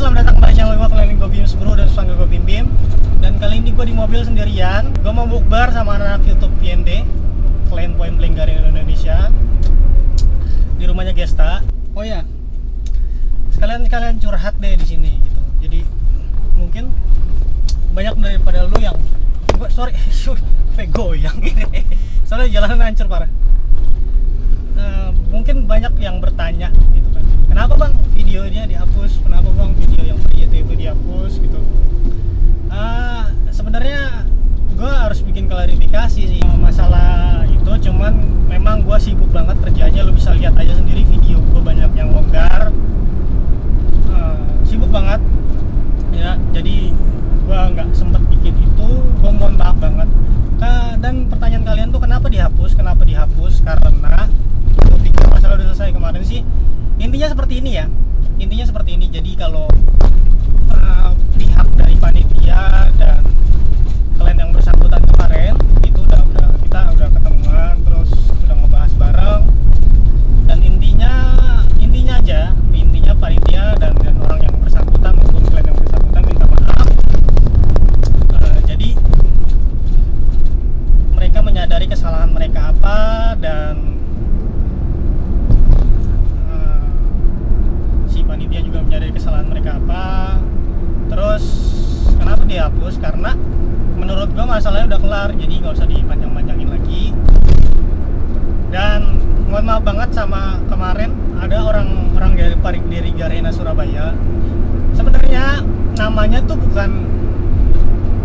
selamat datang kembali channel gue, kalian gue Bims Bro dan panggil gue Bim Bim. Dan kali ini gue di mobil sendirian. Gue mau bukber sama anak-anak YouTube PND, Klien Point Blank Garena Indonesia, di rumahnya Gesta. Oh ya, sekalian curhat deh di sini gitu. Jadi mungkin banyak daripada lu yang goyang ini. Soalnya jalanan hancur parah. Mungkin banyak yang bertanya gitu kan, kenapa bang videonya dihapus, kenapa bang video yang PYT itu dihapus gitu. Sebenarnya gue harus bikin klarifikasi sih masalah itu, cuman memang gue sibuk banget kerjanya. Lu bisa lihat aja sendiri video gue banyak yang longgar, sibuk banget ya, jadi gue nggak sempet bikin itu. Gue mohon maaf banget. Dan pertanyaan kalian tuh kenapa dihapus karena gue pikir masalah udah selesai kemarin sih. Intinya seperti ini. Jadi kalau pihak dari panitia dan klien yang bersangkutan kemarin itu kita udah ketemuan, terus udah ngebahas bareng, dan intinya panitia dan orang yang bersangkutan maupun klien yang bersangkutan minta maaf. Jadi mereka menyadari kesalahan mereka apa, dan panitia juga menyadari kesalahan mereka apa. Terus kenapa dihapus? Karena menurut gue masalahnya udah kelar, jadi nggak usah dipanjang-panjangin lagi. Dan mohon maaf banget sama kemarin ada orang dari Garena Surabaya. Sebenarnya namanya tuh bukan,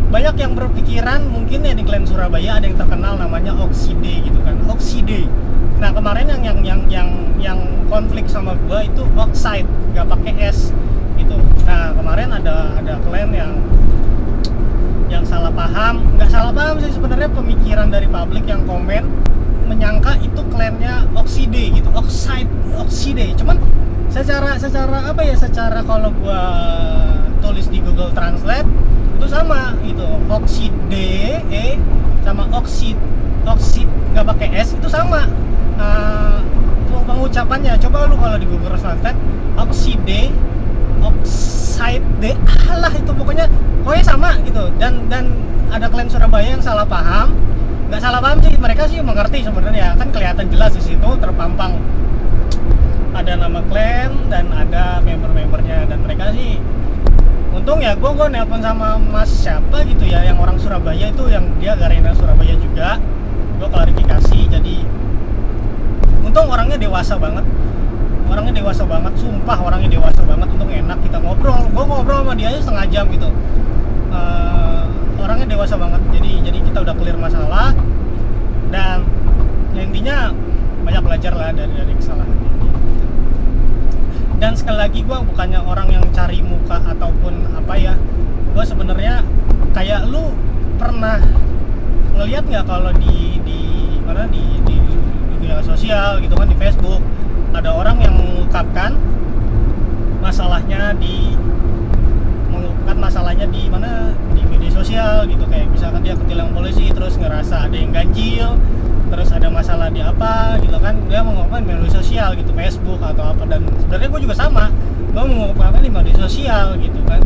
banyak yang berpikiran mungkin ya di Klien Surabaya ada yang terkenal namanya Oxide gitu kan, Oxide. Nah kemarin yang konflik sama gua itu Oxide, nggak pakai S gitu. Nah kemarin ada klien yang salah paham, nggak salah paham sih sebenarnya, pemikiran dari publik yang komen menyangka itu kliennya Oxide gitu, Oxide. Cuman secara apa ya, secara kalau gua tulis di Google Translate itu sama gitu, Oxide sama Oxide nggak pakai S itu sama. Pengucapannya coba lu kalau di Google Translate Oxide alah itu pokoknya sama gitu. Dan ada klien Surabaya yang salah paham. Nggak salah paham sih, mereka sih mengerti sebenarnya, kan kelihatan jelas di situ terpampang ada nama klien dan ada member-membernya, dan mereka sih untung ya. Gue nelpon sama mas siapa gitu ya, yang orang Surabaya itu, yang dia Garena Surabaya juga. Gue klarifikasi, jadi untung orangnya dewasa banget, sumpah orangnya dewasa banget. Untung enak kita ngobrol, gue ngobrol sama dia aja setengah jam gitu. Orangnya dewasa banget, jadi kita udah clear masalah. Dan ya intinya banyak belajar lah dari kesalahan ini. Dan sekali lagi gue bukannya orang yang cari muka ataupun apa ya. Gue sebenarnya kayak lu pernah ngelihat nggak kalau di media sosial gitu kan, di Facebook ada orang yang mengungkapkan masalahnya di mana, di media sosial gitu, kayak misalkan dia ketilang polisi terus ngerasa ada yang ganjil, terus ada masalah di apa gitu kan, dia mengungkapkan di media sosial gitu, Facebook atau apa. Dan sebenarnya gue juga sama, gue mengungkapkan di media sosial gitu kan.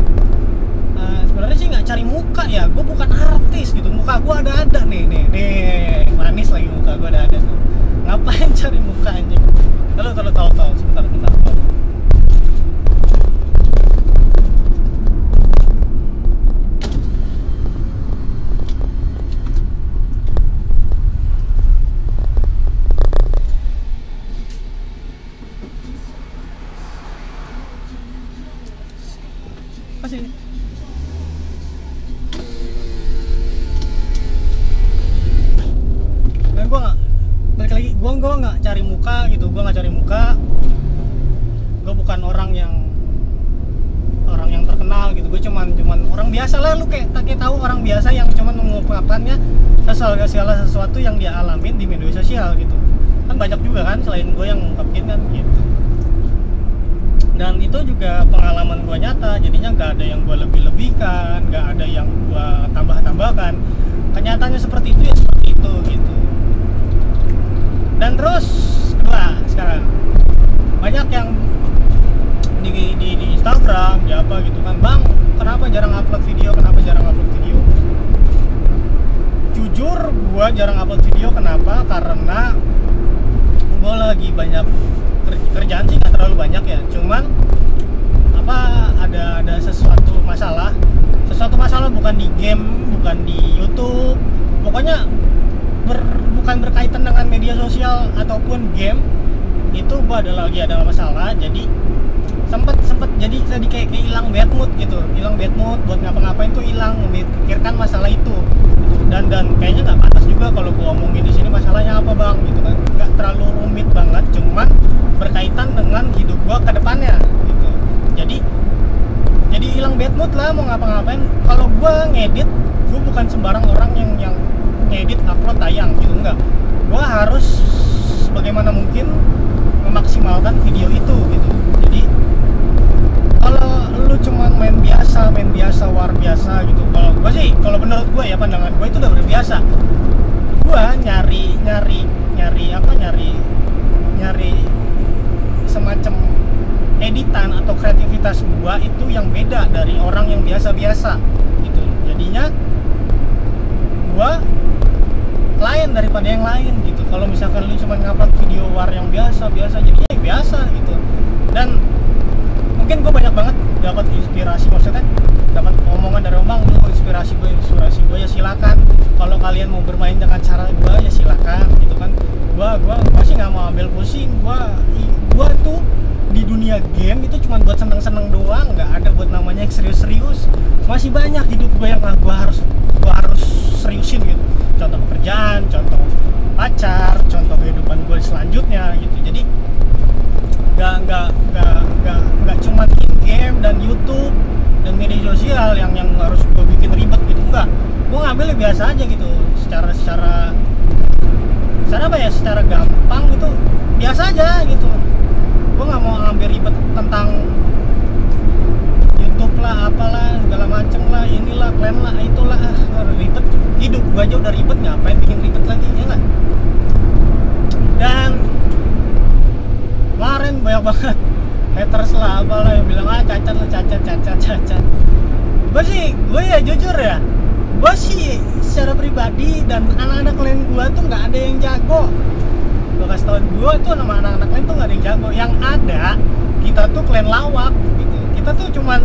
Sebenarnya sih nggak cari muka ya, gue bukan artis gitu, muka gue ada nih manis lagi, muka gue ada tuh. Ngapain cari muka anjing? Tahu sebentar. Masih. Nah, gue nggak cari muka gitu, gue bukan orang yang terkenal gitu. Gue cuman orang biasa lah, lu kayak tahu orang biasa yang cuman mengungkapkannya segala sesuatu yang dia alamin di media sosial gitu kan. Banyak juga kan selain gue yang ngungkapin kan gitu. Dan itu juga pengalaman gue nyata, jadinya nggak ada yang gue lebih-lebihkan, nggak ada yang gue tambah-tambahkan. Kenyataannya seperti itu ya seperti itu gitu. Dan terus kedua, sekarang banyak yang di di Instagram, di apa gitu kan, bang kenapa jarang upload video, jujur gue jarang upload video. Kenapa? Karena gue lagi banyak kerjaan sih, nggak terlalu banyak ya, cuman apa ada sesuatu masalah bukan di game, bukan di YouTube, pokoknya bukan berkaitan dengan media sosial ataupun game. Itu gue lagi ada masalah, jadi sempet jadi kayak hilang bad mood gitu, buat ngapa-ngapain tuh hilang, memikirkan masalah itu dan kayaknya nggak pantas juga kalau gue omongin di sini masalahnya apa bang gitu kan. Nggak terlalu rumit banget, cuman berkaitan dengan hidup gue ke depannya gitu. Jadi hilang bad mood lah, mau ngapa-ngapain. Kalau gue ngedit, gue bukan sembarang orang yang ngedit upload tayang gitu, enggak. Gue harus bagaimana mungkin memaksimalkan video itu gitu. Jadi kalau lu cuma main biasa war biasa gitu, kalau menurut gue ya, pandangan gue itu udah berbiasa. Gue nyari semacam editan atau kreativitas gue itu yang beda dari orang yang biasa-biasa gitu. Jadinya gue lain daripada yang lain gitu. Kalau misalkan lu cuma ngupload video war yang biasa jadinya biasa gitu. Dan mungkin gue banyak banget dapat inspirasi, maksudnya dapat omongan dari orang, lu inspirasi gue ya silakan. Kalau kalian mau bermain dengan cara gue ya silakan gitu kan. Gue sih nggak mau ambil pusing. Gue tuh di dunia game itu cuma buat seneng-seneng doang, nggak ada buat namanya yang serius-serius. Masih banyak hidup gue yang gue harus seriusin gitu. Contoh pekerjaan, contoh pacar, contoh kehidupan gue selanjutnya gitu. Jadi nggak cuma game dan YouTube dan media sosial yang harus gue bikin ribet gitu, enggak. Gue ngambil biasa aja gitu, secara apa ya, secara gampang gitu, biasa aja gitu. Gue nggak mau ngambil ribet tentang YouTube lah, apalah segala macem lah, inilah plan lah, itulah, ribet. Hidup gue aja udah ribet, ngapain bikin ribet lagi, ya nggak? Dan kemarin banyak banget haters lah, apalah yang bilang cacat. Gue ya jujur ya, gue sih secara pribadi dan anak-anak lain gue tuh nggak ada yang jago. Gue kasih tau, gue tuh sama anak-anak lain tuh nggak ada yang jago. Yang ada kita tuh klan lawak gitu. Kita tuh cuman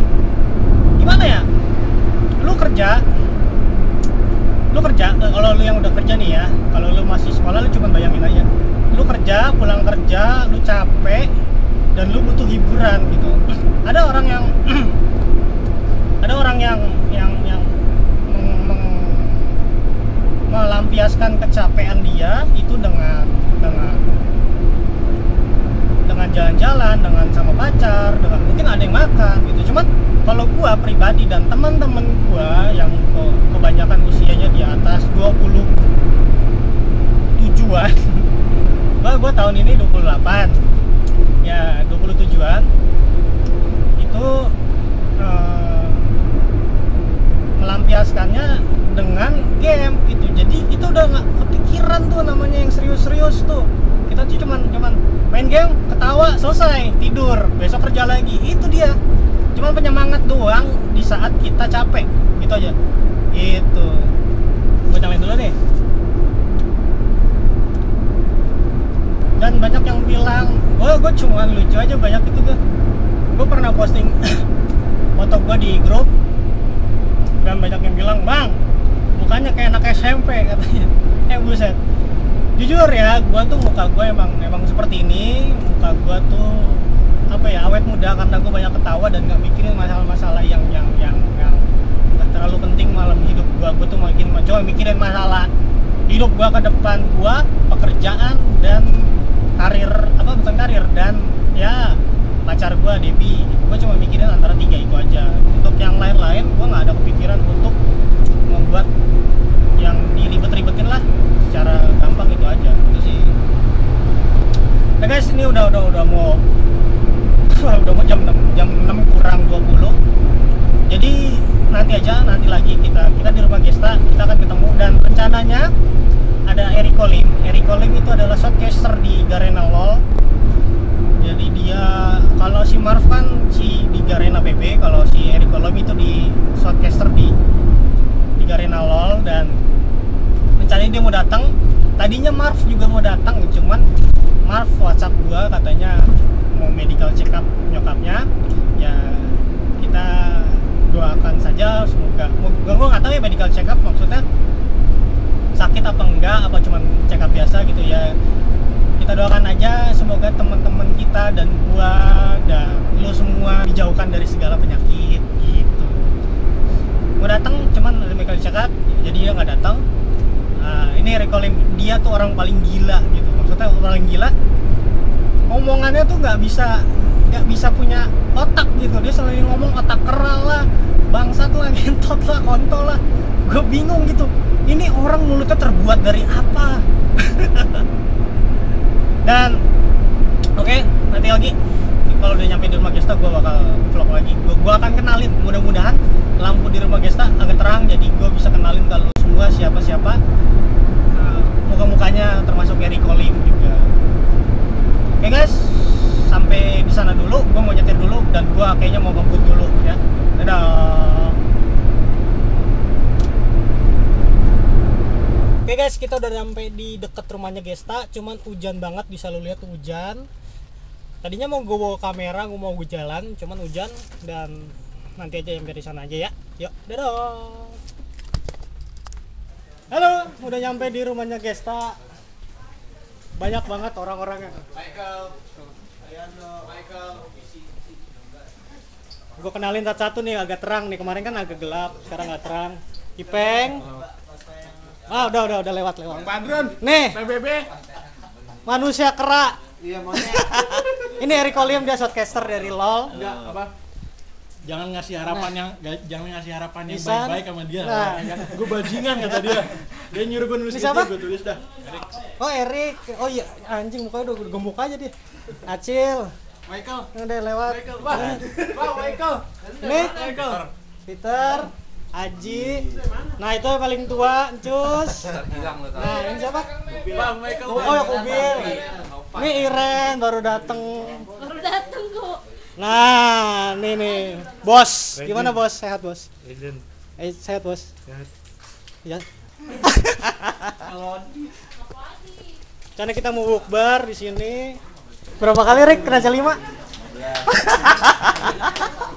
gimana ya, lu kerja, kalau lu yang udah kerja nih ya, kalau lu masih sekolah lu cuman bayangin aja, lu kerja, pulang kerja, lu capek dan lu butuh hiburan gitu. Ada orang yang melampiaskan kecapean dia itu dengan jalan-jalan, dengan sama pacar, dengan mungkin ada yang makan gitu. Cuman kalau gua pribadi dan teman-teman gua yang kebanyakan usianya di atas 27-an gua tahun ini 28 ya, 27-an itu melampiaskannya dengan game gitu. Jadi itu udah nggak kepikiran tuh namanya yang serius-serius tuh. Kita tuh cuman main game, ketawa, selesai, tidur, besok kerja lagi. Itu dia, cuman penyemangat doang di saat kita capek, gitu aja. Itu gue nyalain dulu nih. Dan banyak yang bilang gue cuman lucu aja, banyak itu gue pernah posting foto gue di grup dan banyak yang bilang, bang mukanya kayak anak SMP katanya. Buset, jujur ya, gue tuh muka gue emang seperti ini. Muka gue tuh apa ya, awet muda karena gue banyak ketawa dan nggak mikirin masalah-masalah yang nggak terlalu penting malam hidup gue. Gue tuh coba mikirin masalah hidup gue ke depan, gue pekerjaan dan bukan karir dan ya pacar gue Debbie. Gue cuma mikirin antara tiga itu aja. Untuk yang lain-lain gue nggak ada kepikiran untuk membuat yang diribet-ribetin lah, secara gampang itu aja. Itu sih. Nah guys, ini udah mau jam 6 kurang 20. Jadi nanti lagi kita di rumah Gesta, kita akan ketemu dan rencananya ada Eriko Lim itu adalah shotcaster di Garena LoL. Jadi dia kalau si Marv kan di Garena PB, kalau si Eric Colom itu di Shotcaster di Garena LOL. Dan rencananya dia mau datang. Tadinya Marv juga mau datang, cuman Marv WhatsApp gua katanya mau medical check up nyokapnya. Ya kita doakan saja, semoga. Gua nggak tahu ya medical check up maksudnya sakit apa enggak, apa cuman check up biasa gitu ya. Kita doakan aja semoga teman-teman kita dan gua dan lo semua dijauhkan dari segala penyakit gitu. Mau datang cuman ada medical check up, jadi dia nggak datang. Ini recalling dia tuh orang paling gila gitu, maksudnya orang gila omongannya tuh nggak bisa punya otak gitu. Dia selalu ngomong otak keral lah, bangsat lah, ngentot lah, kontol lah. Gue bingung gitu, ini orang mulutnya terbuat dari apa? Dan oke, nanti lagi kalau udah nyampe di rumah Gesta gue bakal vlog lagi. Gue akan kenalin, mudah-mudahan lampu di rumah Gesta agak terang, jadi gue bisa kenalin ke lu semua siapa-siapa. Muka-mukanya termasuk Eric Colom juga. Oke guys, sampai di sana dulu. Gue mau nyetir dulu dan gue kayaknya mau ngebut dulu ya. Dadah. Oke guys, kita udah sampai di dekat rumahnya Gesta. Cuman hujan banget, bisa lu lihat hujan. Tadinya mau gue bawa kamera, gue mau gue jalan, cuman hujan dan nanti aja yang dari sana aja ya. Yuk, dadah. Halo, udah nyampe di rumahnya Gesta. Banyak banget orang-orangnya. Michael. Gue kenalin satu-satu nih, agak terang nih. Kemarin kan agak gelap, sekarang nggak terang. Ipeng. Udah lewat. Bang Badrun. Nih, PBB. manusia kera. Iya, maunya. Ini Eric Colom, dia shotcaster dari LOL. Enggak, apa? Jangan ngasih harapan yang Bisa. baik-baik sama dia. Nah, Gue bajingan kata dia. Dia nyuruh gue nulis Ini siapa? gue tulis dah. Oh Eric, oh iya anjing mukanya udah gemuk aja dia. Acil, Michael. udah lewat. Michael. Nih, Peter, Aji. Nah itu yang paling tua, Cus. Nah ini siapa? Bang Michael. Oh ya Kubil. Ini Iren baru dateng kok. Nah nih bos. Gimana bos? Sehat bos? Sehat bos? Sehat. Ya. Karena kita mau bukber di sini. Berapa kali Rick kena C5?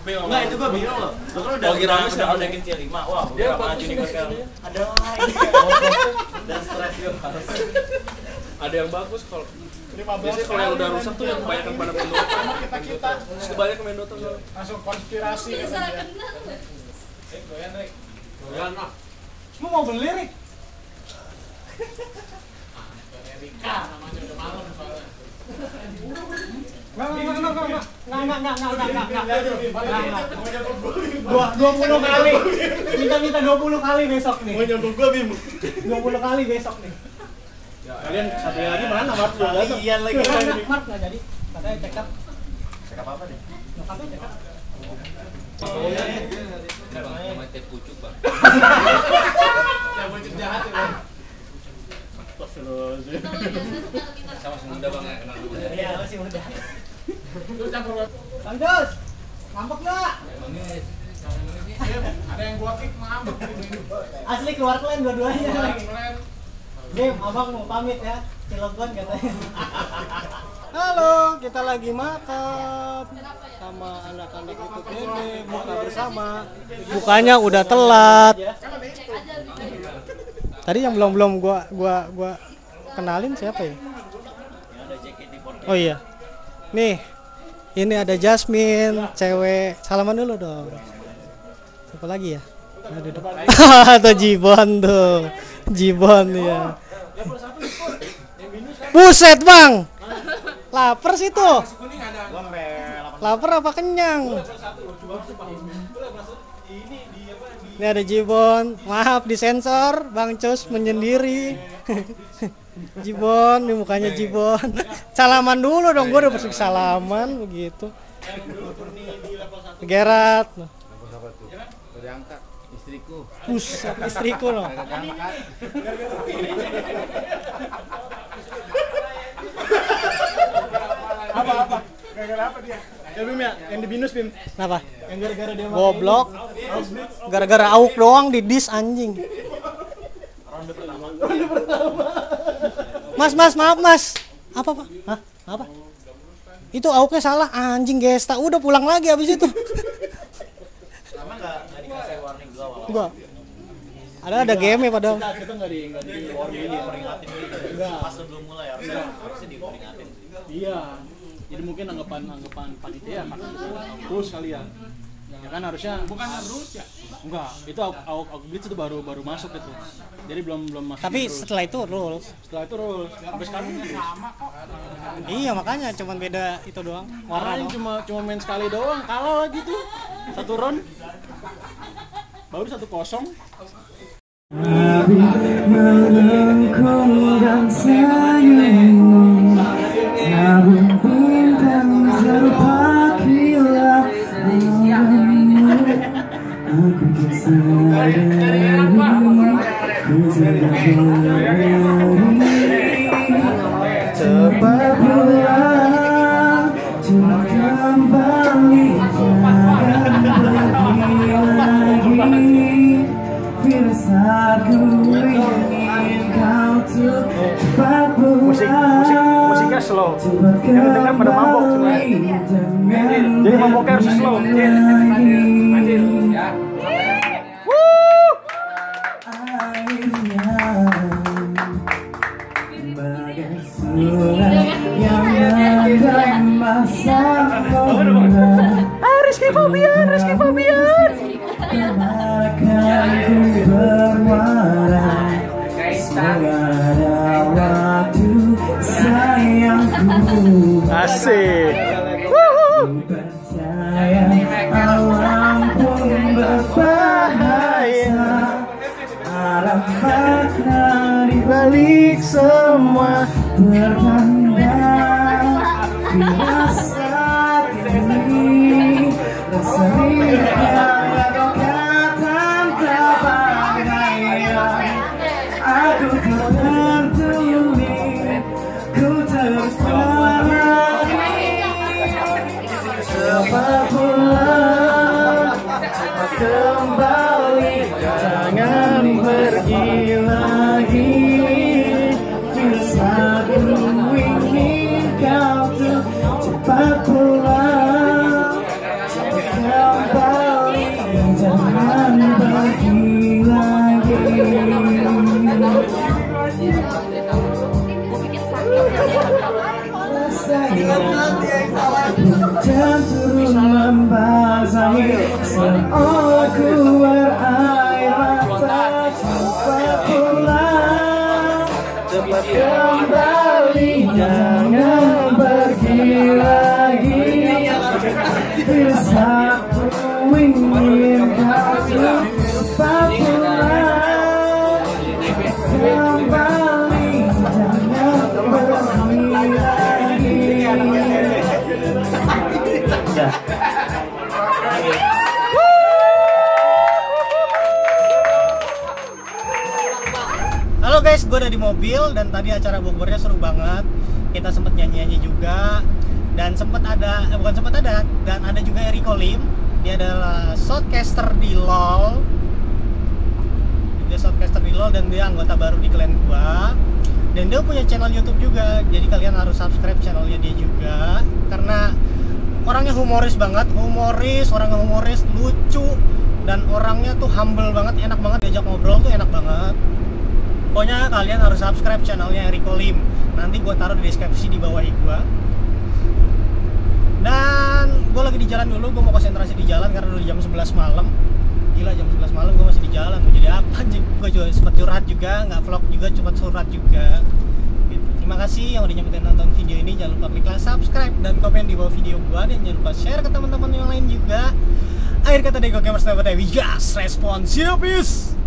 Enggak, itu gua bingung loh. Lu kan udah udah naikin C5. Wah, dia maju nih kan. Ada lagi. Dan stres yo harus. Ada yang bagus kalau biasanya kalau yang udah rusak tuh yang kebanyakan pada main Dota. Kita kebanyakan main Dota Langsung konspirasi Bisa kan dia. kena. Goyan mah. Lu mau beli Rick? Nggak. 20 kali. Minta 20 kali besok nih. Mau nyambung gua Bim. 20 kali besok nih. Kalian satu lagi mana Mark? Iya lagi. Mark nggak jadi. Katanya check up. Check up apa nih? Nyokapnya check up. Namanya teh pucuk, Bang. Yang pucuk jahat ya, Bang. Sama masih muda, Bang, ya kenal dulu. Iya, masih muda. Lu campur Bang Jos, ngambek nggak? ada yang gua kick ngambek Asli keluar klan dua-duanya lagi. keren. Bim, abang mau pamit ya, Cilegon katanya. Halo, kita lagi makan sama anak-anak itu Dede, buka bersama. Bukanya udah telat. Tadi yang belum gua kenalin siapa ya? Oh iya. Nih, ini ada Jasmine, cewek. Salaman dulu dong. Siapa lagi ya? Atau Jibon tuh. Jibon ya. Buset, Bang. Lapar sih tuh. Lapar apa kenyang? Ini ada Jibon. Maaf disensor, Bang Cus menyendiri. Jibon, ini mukanya Jibon. Salaman dulu dong, gue udah bersih salaman begitu. Gerat. Udah angkat istriku. Istriku loh. Apa? Gara-gara apa dia? Ya Bim ya, yang di binus Bim. Kenapa? Yang gara-gara dia Goblok. Gara-gara AUK doang di dis anjing. Ronde pertama. Mas, maaf mas. Apa pak? Hah? Apa? Itu AUK-nya salah anjing Gesta. Udah pulang lagi abis itu. Lama nggak dikasih warning juga awal. Enggak. Ada game ya padahal. kita nggak di Warning diperingatin gitu. Enggak. Pas sebelum mulai harusnya diperingatin. Iya. Jadi mungkin anggapan panitia kan terus kalian. Ya kan harusnya bukan harus ya. Enggak, itu AUK Blitz itu baru masuk itu. Jadi belum masuk. Tapi terus. setelah itu rules. Setelah itu rules. Sampai sekarang sama kok. Iya makanya cuman beda itu doang. Warna Warna doang. cuma main sekali doang, kalah lagi tuh. Satu round. Baru 1-0. melengkungkan senyummu, tabung bintang terpakilah malammu. Aku tersadari, ku tidak berdiri. Cepat pulang, cepat kembali, jangan pergi lagi. Firasatku ingin kau tuh cepat pulang. Musiknya slow. Cepat Yang dengar pada mabok semua. Jadi maboknya harus slow. Rizky Fabian. Kemarakan ku berwarna, semoga ada waktu sayangku. Asik. Percaya alam pun berbahaya, arah makna dibalik semua terpandang. Di masa kini rasa ringan katakan kebahagiaan. Aku tertuli, ku terus berlari. Cepat pulang, cepat kembali, jangan pergi lagi. Firasatku ingin kau tuh cepat pulang, cepat kembali, jangan pergi lagi. Hujan turun membasahi seolah keluar air mata. Cepat pulang, cepat kembali, jangan pergi lagi. Firasatku ingin kau tuh cepat pulang, kembali, jangan pergi lagi. Halo guys, gue udah di mobil dan tadi acara bukbernya seru banget. Kita sempet nyanyi-nyanyi juga dan dan ada juga Eriko Lim. Dia adalah shotcaster di LoL. Dia shotcaster di LoL dan dia anggota baru di klan gua. Dan dia punya channel YouTube juga. Jadi kalian harus subscribe channelnya dia juga karena orangnya humoris banget, orangnya humoris, lucu dan orangnya tuh humble banget, enak banget diajak ngobrol tuh enak banget. Pokoknya kalian harus subscribe channelnya Eriko Lim. Nanti gue taruh di deskripsi di bawah gue. Dan gue lagi di jalan dulu, gue mau konsentrasi di jalan karena udah jam 11 malam. Gila, jam 11 malam gue masih di jalan. Mau jadi apa anjing? Gue juga sempat curhat juga, nggak vlog juga, cuma surat juga. Gitu. Terima kasih yang udah nyempetin nonton video ini. Jangan lupa klik like, subscribe, dan komen di bawah video gue. Dan jangan lupa share ke teman-teman yang lain juga. Akhir kata dari Go Gamers Never Die, we just responsive, peace.